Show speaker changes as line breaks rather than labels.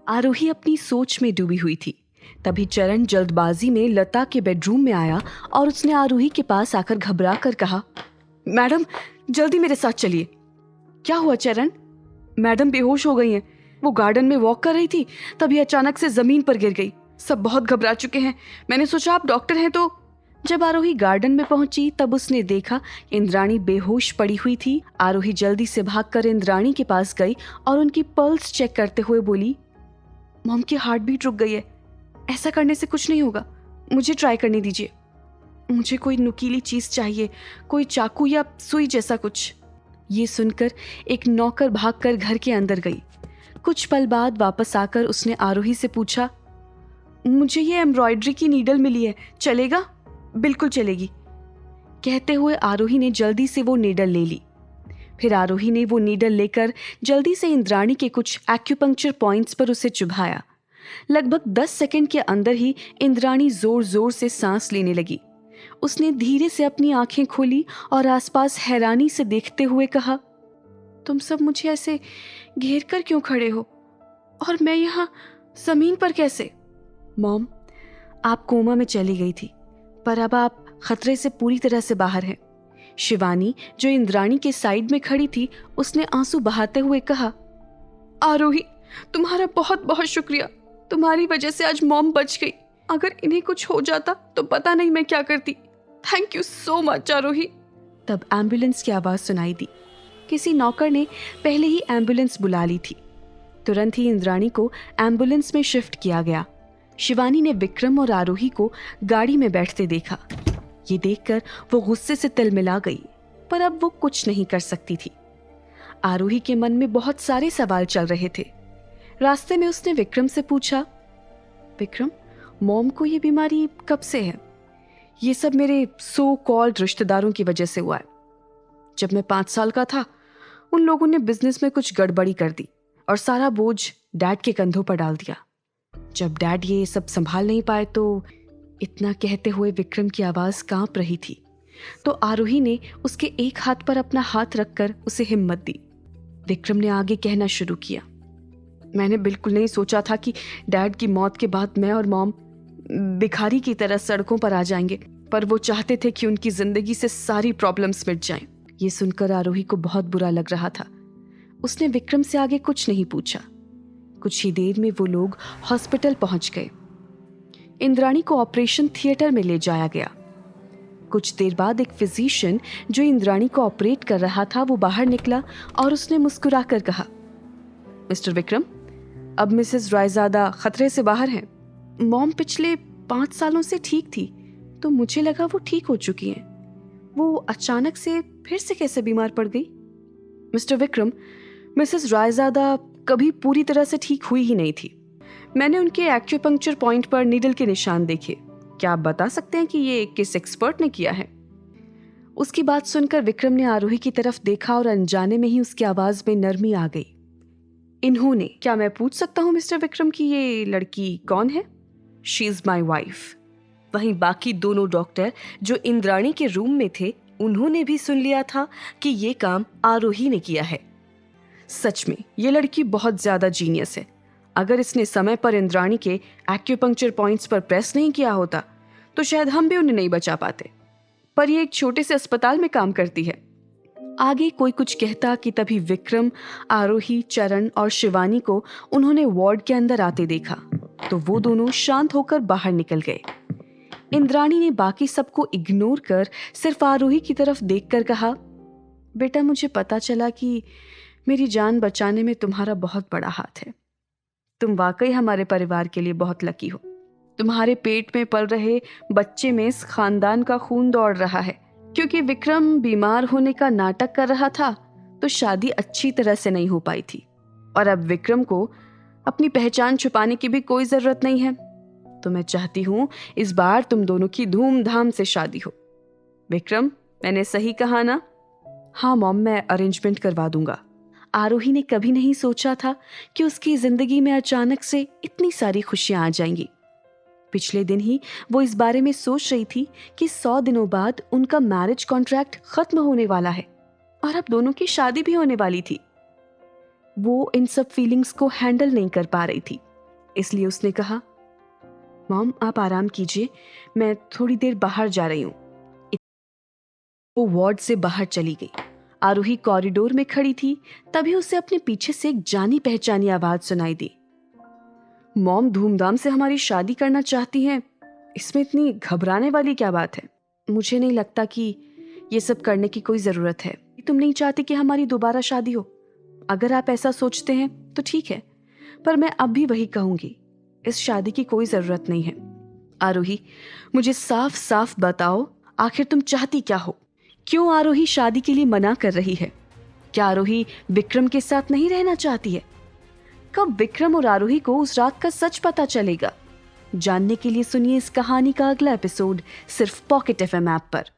आरोही अपनी सोच में डूबी हुई थी। तभी चरण जल्दबाजी में लता के बेडरूम में आया और उसने आरोही के पास आकर घबरा कर कहा, मैडम जल्दी मेरे साथ चलिए। क्या हुआ चरण? मैडम बेहोश हो गई हैं। वो गार्डन में वॉक कर रही थी, तभी अचानक से जमीन पर गिर गई। सब बहुत घबरा चुके हैं। मैंने सोचा आप डॉक्टर हैं तो। जब आरोही गार्डन में पहुंची तब उसने देखा इंद्राणी बेहोश पड़ी हुई थी। आरोही जल्दी से भागकर इंद्राणी के पास गई और उनकी पल्स चेक करते हुए बोली, मॉम की हार्ट बीट रुक गई है। ऐसा करने से कुछ नहीं होगा, मुझे ट्राई करने दीजिए। मुझे कोई नुकीली चीज चाहिए, कोई चाकू या सुई जैसा कुछ। ये सुनकर एक नौकर भागकर घर के अंदर गई। कुछ पल बाद वापस आकर उसने आरोही से पूछा, मुझे ये एम्ब्रॉयडरी की नीडल मिली है, चलेगा? बिल्कुल चलेगी। कहते हुए आरोही ने जल्दी से वो नीडल ले ली। फिर आरोही ने वो नीडल लेकर जल्दी से इंद्राणी के कुछ एक्यूपंक्चर पॉइंट्स पर उसे चुभाया। लगभग 10 सेकंड के अंदर ही इंद्राणी जोर जोर से सांस लेने लगी। उसने धीरे से अपनी आंखें खोली और आसपास हैरानी से देखते हुए कहा, तुम सब मुझे ऐसे घेर कर क्यों खड़े हो और मैं यहाँ जमीन पर कैसे? मॉम, आप कोमा में चली गई थी, पर अब आप खतरे से पूरी तरह से बाहर हैं। शिवानी जो इंद्राणी के साइड में खड़ी थी, उसने आंसू बहाते हुए कहा, आरोही तुम्हारा बहुत बहुत शुक्रिया। तुम्हारी वजह से आज मॉम बच गई। अगर इन्हें कुछ हो जाता तो पता नहीं मैं क्या करती। थैंक यू सो मच आरोही। तब एम्बुलेंस की आवाज सुनाई दी। किसी नौकर ने पहले ही एम्बुलेंस बुला ली थी। तुरंत ही इंद्राणी को एम्बुलेंस में शिफ्ट किया गया। शिवानी ने विक्रम और आरोही को गाड़ी में बैठते देखा। ये देखकर वो गुस्से से तिलमिला गई, पर अब वो कुछ नहीं कर सकती थी। आरोही के मन में बहुत सारे सवाल चल रहे थे। रास्ते में उसने विक्रम से पूछा, विक्रम, मॉम को ये बीमारी कब से है? ये सब मेरे सो कॉल्ड रिश्तेदारों की वजह से हुआ है। जब मैं 5 साल का था, उन लोगों ने बिजनेस में कुछ गड़बड़ी कर दी और सारा बोझ डैड के कंधों पर डाल दिया। जब डैड ये सब संभाल नहीं पाए तो, इतना कहते हुए विक्रम की आवाज कांप रही थी, तो आरोही ने उसके एक हाथ पर अपना हाथ रखकर उसे हिम्मत दी। विक्रम ने आगे कहना शुरू किया, मैंने बिल्कुल नहीं सोचा था कि डैड की मौत के बाद मैं और मॉम भिखारी की तरह सड़कों पर आ जाएंगे, पर वो चाहते थे कि उनकी जिंदगी से सारी प्रॉब्लम्स मिट जाएं। ये सुनकर आरोही को बहुत बुरा लग रहा था। उसने विक्रम से आगे कुछ नहीं पूछा। कुछ ही देर में वो लोग हॉस्पिटल पहुंच गए। इंद्राणी को ऑपरेशन थिएटर में ले जाया गया। कुछ देर बाद एक फिजिशियन जो इंद्राणी को ऑपरेट कर रहा था, वो बाहर निकला और उसने मुस्कुराकर कहा, मिस्टर विक्रम, अब मिसेस रायजादा खतरे से बाहर हैं। मॉम पिछले 5 सालों से ठीक थी, तो मुझे लगा वो ठीक हो चुकी हैं। वो अचानक से फिर से कैसे बीमार पड़ गई? मिस्टर विक्रम, मिसेस रायजादा कभी पूरी तरह से ठीक हुई ही नहीं थी। मैंने उनके एक्यूपंक्चर पॉइंट पर नीडल के निशान देखे। क्या आप बता सकते हैं कि ये किस एक्सपर्ट ने किया है? उसकी बात सुनकर विक्रम ने आरोही की तरफ देखा और अनजाने में ही उसकी आवाज में नरमी आ गई। इन्होंने, क्या मैं पूछ सकता हूँ मिस्टर विक्रम कि ये लड़की कौन है? She is my wife. वहीं बाकी दोनों डॉक्टर जो इंद्राणी के रूम में थे, उन्होंने भी सुन लिया था कि ये काम आरोही ने किया है। सच में ये लड़की बहुत ज्यादा जीनियस है। अगर इसने समय पर इंद्राणी के एक्यूपंक्चर पॉइंट्स पर प्रेस नहीं किया होता तो शायद हम भी उन्हें नहीं बचा पाते। पर ये एक छोटे से अस्पताल में काम करती है। आगे कोई कुछ कहता कि तभी विक्रम, आरोही, चरण और शिवानी को उन्होंने वार्ड के अंदर आते देखा, तो वो दोनों शांत होकर बाहर निकल गए। इंद्राणी ने बाकी सबको इग्नोर कर सिर्फ आरोही की तरफ देखकर कहा, बेटा, मुझे पता चला कि मेरी जान बचाने में तुम्हारा बहुत बड़ा हाथ है। तुम वाकई हमारे परिवार के लिए बहुत लकी हो। तुम्हारे पेट में पल रहे बच्चे में इस खानदान का खून दौड़ रहा है। क्योंकि विक्रम बीमार होने का नाटक कर रहा था तो शादी अच्छी तरह से नहीं हो पाई थी, और अब विक्रम को अपनी पहचान छुपाने की भी कोई जरूरत नहीं है। तो मैं चाहती हूँ इस बार तुम दोनों की धूमधाम से शादी हो। विक्रम, मैंने सही कहा ना? हाँ मॉम, मैं अरेंजमेंट करवा दूंगा। आरोही ने कभी नहीं सोचा था कि उसकी जिंदगी में अचानक से इतनी सारी खुशियां आ जाएंगी। पिछले दिन ही वो इस बारे में सोच रही थी कि 100 दिनों बाद उनका मैरिज कॉन्ट्रैक्ट खत्म होने वाला है और अब दोनों की शादी भी होने वाली थी। वो इन सब फीलिंग्स को हैंडल नहीं कर पा रही थी। इसलिए उसने कहा, मॉम आप आराम कीजिए, मैं थोड़ी देर बाहर जा रही हूँ। वो वार्ड से बाहर चली गई। आरोही कॉरिडोर में खड़ी थी, तभी उसे अपने पीछे से एक जानी पहचानी आवाज सुनाई दी। मॉम धूमधाम से हमारी शादी करना चाहती हैं, इसमें इतनी घबराने वाली क्या बात है? मुझे नहीं लगता कि ये सब करने की कोई जरूरत है। तुम नहीं चाहती कि हमारी दोबारा शादी हो? अगर आप ऐसा सोचते हैं तो ठीक है, पर मैं अब भी वही कहूंगी, इस शादी की कोई जरूरत नहीं है। आरोही, मुझे साफ साफ बताओ, आखिर तुम चाहती क्या हो? क्यों आरोही शादी के लिए मना कर रही है? क्या आरोही विक्रम के साथ नहीं रहना चाहती है? कब विक्रम और आरोही को उस रात का सच पता चलेगा? जानने के लिए सुनिए इस कहानी का अगला एपिसोड सिर्फ पॉकेट एफएम ऐप पर।